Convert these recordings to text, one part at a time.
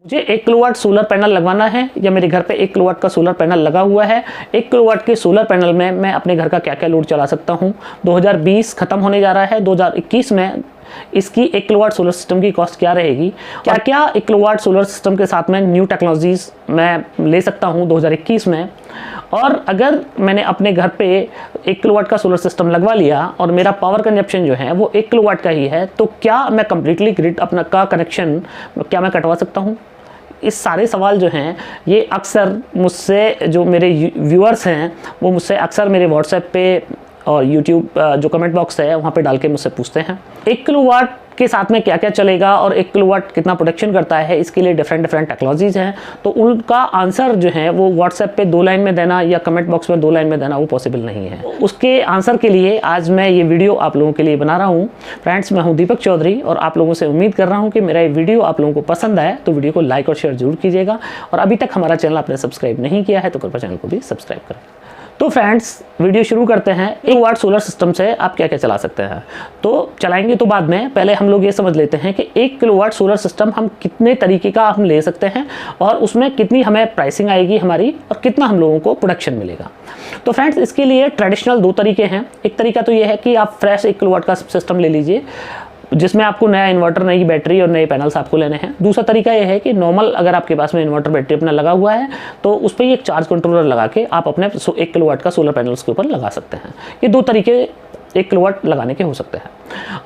मुझे 1 kilowatt solar panel लगवाना है या मेरे घर पे 1 किलोवाट का सोलर पैनल लगा हुआ है। 1 किलोवाट के सोलर पैनल में मैं अपने घर का क्या क्या लोड चला सकता हूँ। 2020 खत्म होने जा रहा है, 2021 में इसकी 1 किलोवाट सोलर सिस्टम की कॉस्ट क्या रहेगी, क्या क्या 1 किलोवाट सोलर सिस्टम के साथ में न्यू टेक्नोलॉजीज मैं ले सकता हूँ 2021 में। और अगर मैंने अपने घर पे 1 किलोवाट का सोलर सिस्टम लगवा लिया और मेरा पावर कंजप्शन जो है वो 1 किलोवाट का ही है, तो क्या मैं कंप्लीटली ग्रिड अपना का कनेक्शन क्या मैं कटवा सकता हूँ। इस सारे सवाल जो हैं ये अक्सर मुझसे, जो मेरे व्यूअर्स हैं वो मुझसे अक्सर मेरे व्हाट्सएप पे और यूट्यूब जो कमेंट बॉक्स है वहाँ पे डाल के मुझसे पूछते हैं 1 किलोवाट के साथ में क्या क्या चलेगा और 1 किलोवाट कितना प्रोटेक्शन करता है। इसके लिए डिफरेंट टेक्नोलॉजीज़ हैं, तो उनका आंसर जो है वो व्हाट्सएप पे 2 लाइन में देना या कमेंट बॉक्स में 2 लाइन में देना वो पॉसिबल नहीं है। उसके आंसर के लिए आज मैं ये वीडियो आप लोगों के लिए बना रहा हूँ। फ्रेंड्स, मैं हूँ दीपक चौधरी और आप लोगों से उम्मीद कर रहा हूँ कि मेरा ये वीडियो आप लोगों को पसंद आए तो वीडियो को लाइक और शेयर जरूर कीजिएगा। और अभी तक हमारा चैनल आपने सब्सक्राइब नहीं किया है तो कृपया चैनल को भी सब्सक्राइब करें। तो फ्रेंड्स, वीडियो शुरू करते हैं। 1 किलोवाट सोलर सिस्टम से आप क्या क्या चला सकते हैं, तो चलाएंगे तो बाद में, पहले हम लोग ये समझ लेते हैं कि 1 किलोवाट सोलर सिस्टम हम कितने तरीके का हम ले सकते हैं और उसमें कितनी हमें प्राइसिंग आएगी हमारी और कितना हम लोगों को प्रोडक्शन मिलेगा। तो फ्रेंड्स, इसके लिए ट्रेडिशनल 2 तरीके हैं। एक तरीका तो ये है कि आप फ्रेश 1 किलोवाट का सिस्टम ले लीजिए जिसमें आपको नया इन्वर्टर, नई बैटरी और नए पैनल्स आपको लेने हैं। दूसरा तरीका यह है कि नॉर्मल अगर आपके पास में इन्वर्टर बैटरी अपना लगा हुआ है तो उस पर एक चार्ज कंट्रोलर लगा के आप अपने 1 किलोवाट का सोलर पैनल्स के ऊपर लगा सकते हैं। ये 2 तरीके 1 किलोवाट लगाने के हो सकते हैं।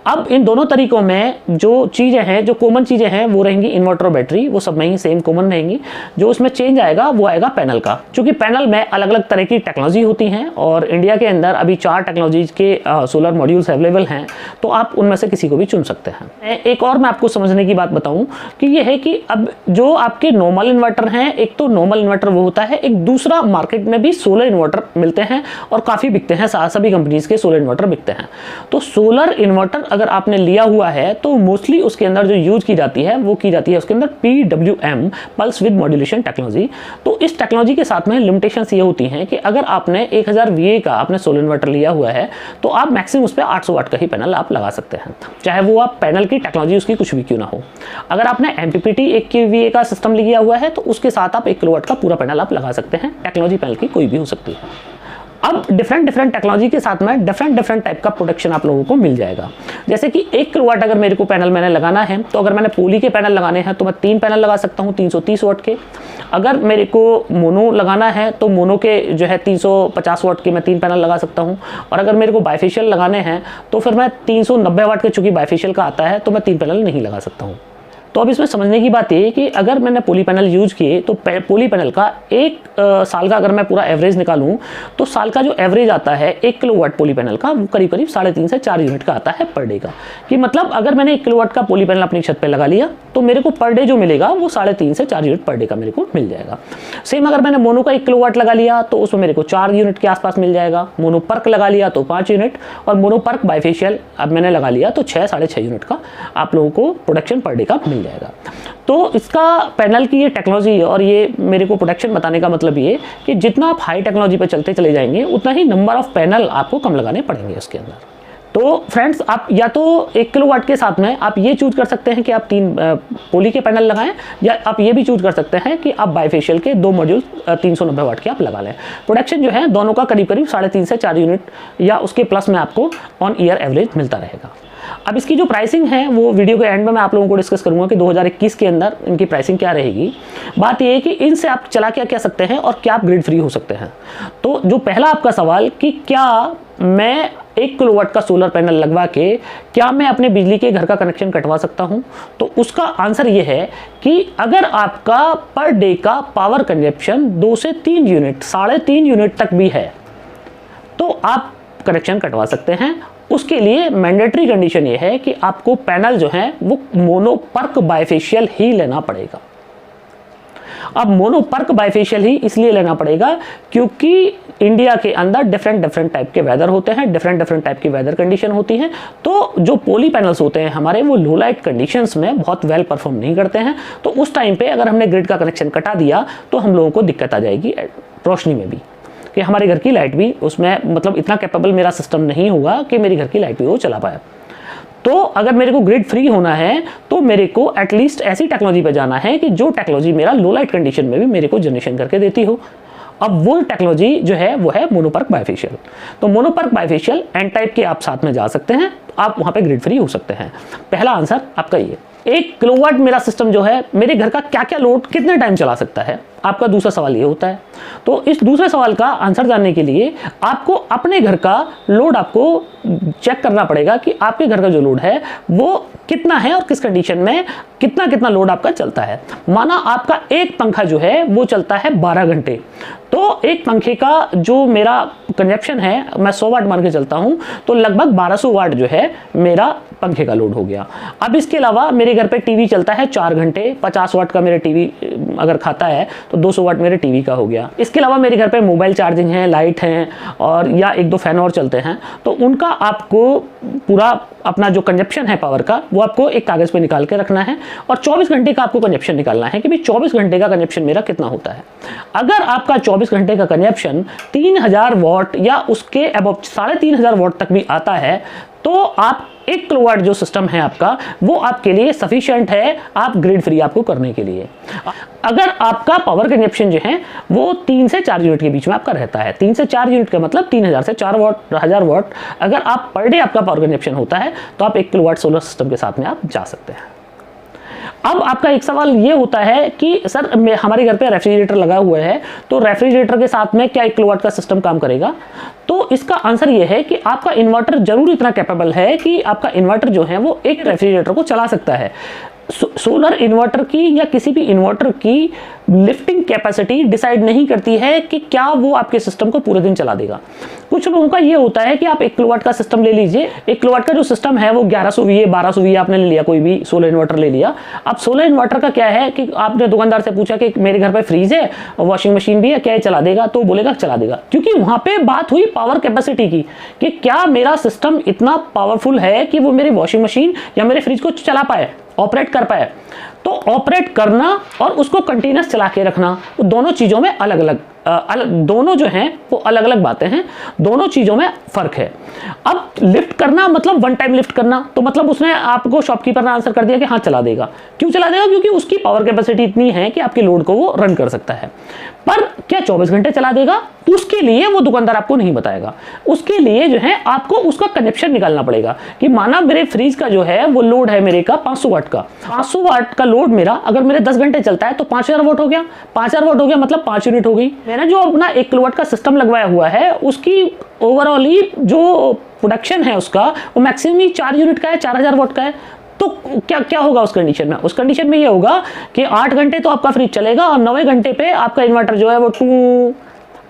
अब इन दोनों तरीकों में जो चीज़ें हैं, जो कॉमन चीज़ें हैं वो रहेंगी इन्वर्टर और बैटरी, वो सब में ही सेम कॉमन रहेंगी। जो उसमें चेंज आएगा वो आएगा पैनल का, क्योंकि पैनल में अलग अलग तरह की टेक्नोलॉजी होती हैं और इंडिया के अंदर अभी 4 टेक्नोलॉजीज के सोलर मॉड्यूल्स अवेलेबल हैं, तो आप उनमें से किसी को भी चुन सकते हैं। एक और मैं आपको समझने की बात बताऊँ कि ये है कि अब जो आपके नॉर्मल इन्वर्टर हैं, एक तो नॉर्मल इन्वर्टर वो होता है, एक दूसरा मार्केट में भी सोलर इन्वर्टर मिलते हैं और काफ़ी बिकते हैं, सभी कंपनीज के सोलर इन्वर्टर बिकते हैं। तो सोलर इन्वर्टर अगर आपने लिया हुआ है तो मोस्टली उसके अंदर जो यूज की जाती है वो की जाती है उसके अंदर PWM, pulse with modulation technology. तो इस टेक्नोलॉजी के साथ में लिमिटेशंस ये होती हैं कि अगर आपने 1000 VA का आपने सोलर इन्वर्टर लिया हुआ है तो आप मैक्सिमम उस पर 800 वाट का ही पैनल आप लगा सकते हैं, चाहे वो आप पैनल की टेक्नोलॉजी उसकी कुछ भी क्यों ना हो। अगर आपने MPPT 1 kVA का सिस्टम लिया हुआ है तो उसके साथ आप 1 किलोवाट का पूरा पैनल आप लगा सकते हैं। टेक्नोलॉजी पैनल की कोई भी हो सकती है। अब डिफरेंट टेक्नोलॉजी के साथ में डिफरेंट टाइप का प्रोडक्शन आप लोगों को मिल जाएगा। जैसे कि 1 किलोवाट अगर मेरे को पैनल मैंने लगाना है तो अगर मैंने पोली के पैनल लगाने हैं तो मैं 3 पैनल लगा सकता हूँ 330 वाट के। अगर मेरे को मोनो लगाना है तो मोनो के जो है 350 वाट के मैं 3 पैनल लगा सकता हूँ। और अगर मेरे को बाइफेशियल लगाने हैं तो फिर मैं 390 वाट के, चूँकि बाइफेशियल का आता है, तो मैं 3 पैनल नहीं लगा सकता हूँ। तो अब इसमें समझने की बात ये है कि अगर मैंने पोली पैनल यूज किए तो पोली पैनल का 1 साल का अगर मैं पूरा एवरेज निकालूं तो साल का जो एवरेज आता है 1 किलोवाट पोली पैनल का वो करीब 3.5 से 4 यूनिट का आता है पर डे का। कि मतलब अगर मैंने 1 किलोवाट का पोली पैनल अपनी छत पे लगा लिया तो मेरे को पर डे जो मिलेगा वो 3.5 से 4 यूनिट पर डे का मेरे को मिल जाएगा। सेम अगर मैंने मोनो का 1 किलोवाट लगा लिया तो उसमें मेरे को 4 यूनिट के आसपास मिल जाएगा। मोनो पर्क लगा लिया तो 5 यूनिट, और मोनो पर्क बाइफेशियल अब मैंने लगा लिया तो 6-6.5 यूनिट का आप लोगों को प्रोडक्शन पर डे का मिल जाएगा। तो इसका पैनल की ये टेक्नोलॉजी है और ये मेरे को प्रोडक्शन बताने का मतलब ये कि जितना आप हाई टेक्नोलॉजी पर चलते चले जाएंगे उतना ही नंबर ऑफ पैनल आपको कम लगाने पड़ेंगे इसके अंदर। तो फ्रेंड्स, आप या तो 1 किलोवाट के साथ में आप ये चूज कर सकते हैं कि आप 3 पोली के पैनल लगाएं, या आप ये भी चूज कर सकते हैं कि आप बाइफेशियल के 2 मॉड्यूल 390 वाट के आप लगा लें। प्रोडक्शन जो है दोनों का करीब 3.5 से 4 यूनिट या उसके प्लस में आपको ऑन ईयर एवरेज मिलता रहेगा। अब इसकी जो प्राइसिंग है वो वीडियो के एंड में मैं आप लोगों को डिस्कस करूंगा कि 2021 के अंदर इनकी प्राइसिंग क्या रहेगी। बात ये है कि इनसे आप चला क्या क्या सकते हैं और क्या आप ग्रिड फ्री हो सकते हैं। तो जो पहला आपका सवाल कि क्या मैं 1 किलोवाट का सोलर पैनल लगवा के क्या मैं अपने बिजली के घर का कनेक्शन कटवा सकता हूं, तो उसका आंसर ये है कि अगर आपका पर डे का पावर कंजप्शन 2 से 3 यूनिट, 3.5 यूनिट तक भी है तो आप कनेक्शन कटवा सकते हैं। उसके लिए मैंडेटरी कंडीशन ये है कि आपको पैनल जो है वो मोनो पर्क बाइफेशियल ही लेना पड़ेगा। अब मोनो पर्क बाइफेशियल ही इसलिए लेना पड़ेगा क्योंकि इंडिया के अंदर डिफरेंट टाइप के वेदर होते हैं, डिफरेंट टाइप की वेदर कंडीशन होती हैं। तो जो पोली पैनल्स होते हैं हमारे, वो लो लाइट कंडीशंस में बहुत वेल परफॉर्म नहीं करते हैं। तो उस टाइम पे अगर हमने ग्रिड का कनेक्शन कटा दिया तो हम लोगों को दिक्कत आ जाएगी रोशनी में भी, कि हमारे घर की लाइट भी उसमें, मतलब इतना कैपेबल मेरा सिस्टम नहीं होगा कि मेरी घर की लाइट भी वो चला पाए। तो अगर मेरे को ग्रिड फ्री होना है तो मेरे को एटलीस्ट ऐसी टेक्नोलॉजी पे जाना है कि जो टेक्नोलॉजी मेरा लो लाइट कंडीशन में भी मेरे को जनरेशन करके देती हो। अब वो टेक्नोलॉजी जो है वो है मोनोपर्क बाइफेशियल। तो मोनोपर्क बाइफेशियल एन टाइप के आप साथ में जा सकते हैं, आप वहां पे ग्रिड फ्री हो सकते हैं। पहला आंसर आपका ये। 1 किलोवाट मेरा सिस्टम जो है मेरे घर का क्या क्या लोड कितने टाइम चला सकता है, आपका दूसरा सवाल ये होता है। तो इस दूसरे सवाल का आंसर जानने के लिए आपको अपने घर का लोड आपको चेक करना पड़ेगा कि आपके घर का जो लोड है वो कितना है और किस कंडीशन में कितना कितना लोड आपका चलता है। माना आपका एक पंखा जो है वो चलता है 12 घंटे, तो एक पंखे का जो मेरा कंजप्शन है मैं 100 वाट मान के चलता हूं, तो लगभग 1200 वाट जो है मेरा पंखे का लोड हो गया। अब इसके अलावा मेरे घर पे टीवी चलता है 4 घंटे, 50 वाट का मेरा टीवी अगर खाता है तो 200 वाट मेरे टीवी का हो गया। इसके अलावा मेरे घर पे मोबाइल चार्जिंग है, लाइट है और या 1-2 फैन और चलते हैं, तो उनका आपको पूरा अपना जो कंजप्शन है पावर का वो आपको एक कागज पे निकाल के रखना है और 24 घंटे का आपको कंजप्शन निकालना है कि भाई 24 घंटे का कंजप्शन मेरा कितना होता है। अगर आपका 24 घंटे का कंजप्शन 3000 वाट या उसके अबव 3500 वाट तक भी आता है तो आप 1 किलोवाट जो सिस्टम है आपका वो आपके लिए सफिशिएंट है आप ग्रिड फ्री आपको करने के लिए। अगर आपका पावर कंजप्शन जो है वो 3 से 4 यूनिट के बीच में आपका रहता है, 3 से 4 यूनिट का मतलब 3000 से 4000 वाट अगर आप पर डे आपका पावर कंजप्शन होता है तो आप 1 किलोवाट सोलर सिस्टम के साथ में आप जा सकते हैं। अब आपका एक सवाल ये होता है कि सर हमारे घर पे रेफ्रिजरेटर लगा हुआ है, तो रेफ्रिजरेटर के साथ में क्या 1 किलोवाट का सिस्टम काम करेगा? तो इसका आंसर ये है कि आपका इन्वर्टर जरूर इतना कैपेबल है कि आपका इन्वर्टर जो है वो एक रेफ्रिजरेटर को चला सकता है। सोलर इन्वर्टर की या किसी भी इन्वर्टर की लिफ्टिंग कैपेसिटी डिसाइड नहीं करती है कि क्या वो आपके सिस्टम को पूरे दिन चला देगा। कुछ लोगों का ये होता है कि आप 1 किलोवाट का सिस्टम ले लीजिए, 1 किलोवाट का जो सिस्टम है वो 1100 VA 1200 VA आपने ले लिया, कोई भी सोलर इन्वर्टर ले लिया। अब सोलर इन्वर्टर का क्या है कि आपने दुकानदार से पूछा कि मेरे घर पे फ्रीज है, वॉशिंग मशीन भी है, क्या ये चला देगा? तो बोलेगा चला देगा, क्योंकि वहां पे बात हुई पावर कैपेसिटी की कि क्या मेरा सिस्टम इतना पावरफुल है कि वो मेरी वॉशिंग मशीन या मेरे फ्रिज को चला पाए, ऑपरेट कर पाए। तो ऑपरेट करना और उसको कंटिन्यूस चला के रखना दोनों चीजों में अलग अलग दोनों जो हैं वो अलग अलग बातें हैं, दोनों चीजों में फर्क है। अब लिफ्ट करना मतलब वन टाइम लिफ्ट करना, तो मतलब उसने आपको शॉपकीपर ने आंसर कर दिया कि हाँ चला देगा। क्यों चला देगा? क्योंकि उसकी पावर कैपेसिटी इतनी है कि आपके लोड को वो रन कर सकता है। पर क्या 24 घंटे चला देगा? उसके लिए वो दुकानदार आपको नहीं बताएगा। उसके लिए जो है आपको उसका कनेक्शन निकालना पड़ेगा कि माना मेरे फ्रीज का जो है वो लोड है मेरे का 500 वाट का, 500 वाट का लोड मेरा अगर मेरे 10 घंटे चलता है तो 5000 वाट हो गया, 5000 वाट हो गया मतलब 5 यूनिट हो गई। मैंने जो अपना 1 किलोवाट का सिस्टम लगवाया हुआ है उसकी ओवरऑल जो प्रोडक्शन है उसका वो मैक्सिमम 4 यूनिट का है, 4000 वाट का है। तो क्या क्या होगा उस कंडीशन में? उस कंडीशन में ये होगा कि 8 घंटे तो आपका फ्रिज चलेगा और 9वें घंटे पे आपका इन्वर्टर जो है वो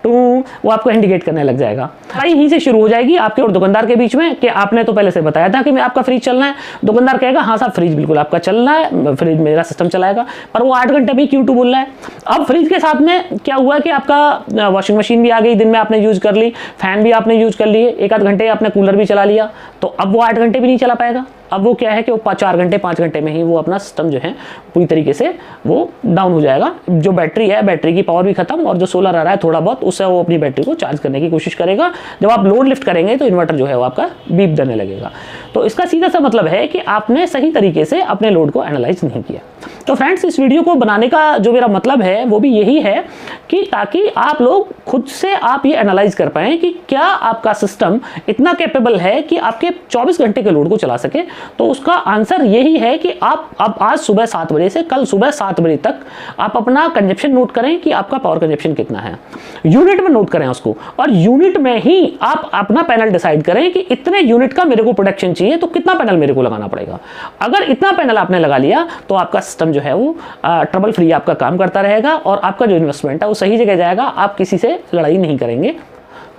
वो आपको इंडिकेट करने लग जाएगा। लड़ाई यहीं से शुरू हो जाएगी आपके और दुकानदार के बीच में कि आपने तो पहले से बताया था कि मैं आपका फ्रिज चलना है। दुकानदार कहेगा हाँ साहब फ्रिज बिल्कुल आपका चलना है, फ्रिज मेरा सिस्टम चलाएगा, पर वो 8 घंटे में क्यों टू बोल रहा है। अब फ्रिज के साथ में क्या हुआ कि आपका वॉशिंग मशीन भी आ गई, दिन में आपने यूज कर ली, फैन भी आपने यूज कर लिए, 1-8 घंटे आपने कूलर भी चला लिया, तो अब वो 8 घंटे भी नहीं चला पाएगा। अब वो क्या है कि वो 4 घंटे 5 घंटे में ही वो अपना सिस्टम जो है पूरी तरीके से वो डाउन हो जाएगा। जो बैटरी है, बैटरी की पावर भी खत्म और जो सोलर आ रहा है थोड़ा बहुत, उससे वो अपनी बैटरी को चार्ज करने की कोशिश करेगा। जब आप लोड लिफ्ट करेंगे तो इन्वर्टर जो है वो आपका बीप देने लगेगा। तो इसका सीधा सा मतलब है कि आपने सही तरीके से अपने लोड को एनालाइज नहीं किया। तो फ्रेंड्स, इस वीडियो को बनाने का जो मेरा मतलब है वो भी यही है कि ताकि आप लोग खुद से आप ये एनालाइज कर पाएं कि क्या आपका सिस्टम इतना कैपेबल है कि आपके 24 घंटे के लोड को चला सके। तो उसका आंसर यही है कि आप अब आज सुबह 7 बजे से कल सुबह 7 बजे तक आप अपना कंजप्शन नोट करें कि आपका पावर कंजप्शन कितना है, यूनिट में नोट करें उसको, और यूनिट में ही आप अपना पैनल डिसाइड करें कि इतने यूनिट का मेरे को प्रोडक्शन चाहिए तो कितना पैनल मेरे को लगाना पड़ेगा। अगर इतना पैनल आपने लगा लिया तो आपका सिस्टम जो है वो ट्रबल फ्री आपका काम करता रहेगा और आपका जो इन्वेस्टमेंट है वो सही जगह जाएगा, आप किसी से लड़ाई नहीं करेंगे।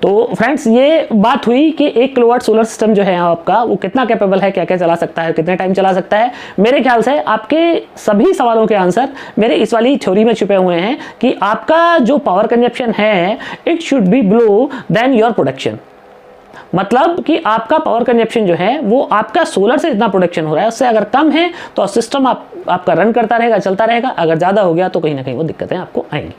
तो फ्रेंड्स, ये बात हुई कि 1 किलोवाट सोलर सिस्टम जो है आपका वो कितना कैपेबल है, क्या क्या चला सकता है, कितने टाइम चला सकता है। मेरे ख्याल से आपके सभी सवालों के आंसर मेरे इस वाली थ्योरी में छुपे हुए हैं कि आपका जो पावर कंजप्शन है it should be below than your production. मतलब कि आपका पावर कंजप्शन जो है वो आपका सोलर से जितना प्रोडक्शन हो रहा है उससे अगर कम है तो सिस्टम आपका रन करता रहेगा, चलता रहेगा। अगर ज़्यादा हो गया तो कहीं ना कहीं वो दिक्कतें आपको आएंगी।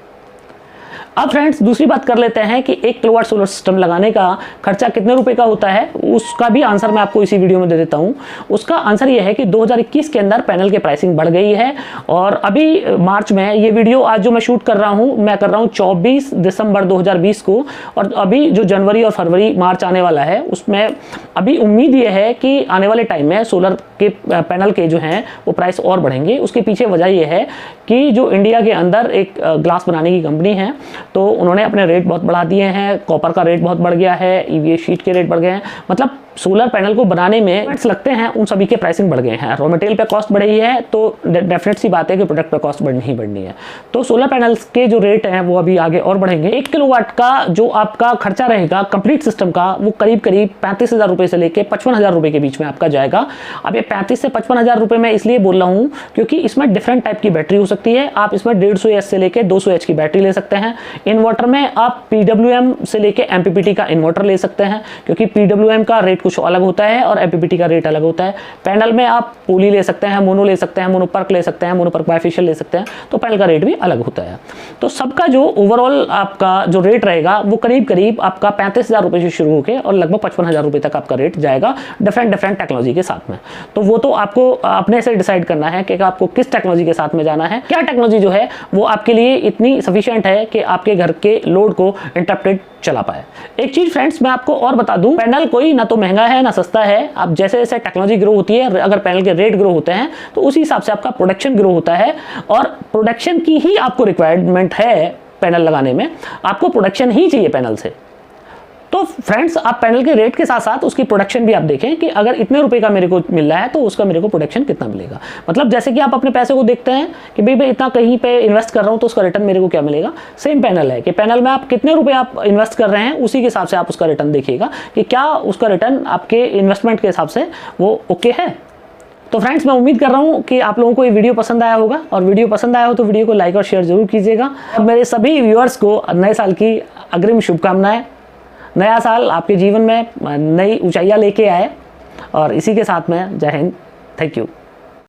अब फ्रेंड्स, दूसरी बात कर लेते हैं कि 1 किलोवाट सोलर सिस्टम लगाने का खर्चा कितने रुपए का होता है। उसका भी आंसर मैं आपको इसी वीडियो में दे देता हूँ। उसका आंसर ये है कि 2021 के अंदर पैनल की प्राइसिंग बढ़ गई है, और अभी मार्च में, ये वीडियो आज जो मैं शूट कर रहा हूँ, मैं कर रहा हूँ 24 दिसंबर 2020 को, और अभी जो जनवरी और फरवरी मार्च आने वाला है उसमें अभी उम्मीद ये है कि आने वाले टाइम में सोलर के पैनल के जो हैं वो प्राइस और बढ़ेंगे। उसके पीछे वजह ये है कि जो इंडिया के अंदर एक ग्लास बनाने की कंपनी है, तो उन्होंने अपने रेट बहुत बढ़ा दिए हैं, कॉपर का रेट बहुत बढ़ गया है, ईवीए शीट के रेट बढ़ गए हैं, मतलब सोलर पैनल को बनाने में लगते हैं उन सभी के प्राइसिंग बढ़ गए हैं। रॉ मटेरियल पे कॉस्ट बढ़ी है, तो डेफिनेट सी बात है कि प्रोडक्ट पे कॉस्ट बढ़नी है। तो सोलर पैनल्स के जो रेट हैं वो अभी आगे और बढ़ेंगे। 1 किलोवाट का जो आपका खर्चा रहेगा कंप्लीट सिस्टम का, वो करीब 35,000 रुपए से लेकर 55,000 रुपए के बीच में आपका जाएगा। अब ये 35 से 55,000 रुपए मैं इसलिए बोल रहा हूँ क्योंकि इसमें डिफरेंट टाइप की बैटरी हो सकती है। आप इसमें 150 से लेकर 200 एच की बैटरी ले सकते हैं। इन्वर्टर में आप PWM से लेकर MPPT का इन्वर्टर ले सकते हैं, क्योंकि PWM का रेट कुछ अलग होता है और MPPT का रेट अलग होता है। पैनल में आप पोली ले सकते हैं, मोनो ले सकते हैं, मोनोपर्क ले सकते हैं, मोनोपर्क बायफेशियल ले सकते हैं, तो पैनल का रेट भी अलग होता है। तो सबका जो ओवरऑल आपका जो रेट रहेगा वो करीब करीब आपका 35,000 रुपए से शुरू होकर और लगभग 55,000 रुपए तक आपका रेट जाएगा, डिफरेंट टेक्नोलॉजी के साथ में। तो वो तो आपको अपने से डिसाइड करना है कि आपको किस टेक्नोलॉजी के साथ में जाना है, क्या टेक्नोलॉजी जो है वो आपके लिए इतनी सफिशिएंट है कि आपके घर के लोड को इंटरप्टेड चला पाए। एक चीज फ्रेंड्स मैं आपको और बता दूं, पैनल कोई ना तो महंगा है ना सस्ता है। अब जैसे जैसे टेक्नोलॉजी ग्रो होती है, अगर पैनल के रेट ग्रो होते हैं तो उसी हिसाब से आपका प्रोडक्शन ग्रो होता है, और प्रोडक्शन की ही आपको रिक्वायरमेंट है पैनल लगाने में, आपको प्रोडक्शन ही चाहिए पैनल से। तो फ्रेंड्स आप पैनल के रेट के साथ साथ उसकी प्रोडक्शन भी आप देखें कि अगर इतने रुपए का मेरे को मिल रहा है तो उसका मेरे को प्रोडक्शन कितना मिलेगा। मतलब जैसे कि आप अपने पैसे को देखते हैं कि भाई मैं इतना कहीं पे इन्वेस्ट कर रहा हूं तो उसका रिटर्न मेरे को क्या मिलेगा। सेम पैनल है कि पैनल में आप कितने रुपए आप इन्वेस्ट कर रहे हैं, उसी के हिसाब से आप उसका रिटर्न देखिएगा कि क्या उसका रिटर्न आपके इन्वेस्टमेंट के हिसाब से वो ओके है। तो फ्रेंड्स मैं उम्मीद कर रहा हूँ कि आप लोगों को ये वीडियो पसंद आया होगा, और वीडियो पसंद आया हो तो वीडियो को लाइक और शेयर जरूर कीजिएगा। और मेरे सभी व्यूअर्स को नए साल की अग्रिम शुभकामनाएं। नया साल आपके जीवन में नई ऊंचाइयां लेके आए, और इसी के साथ में जय हिंद, थैंक यू।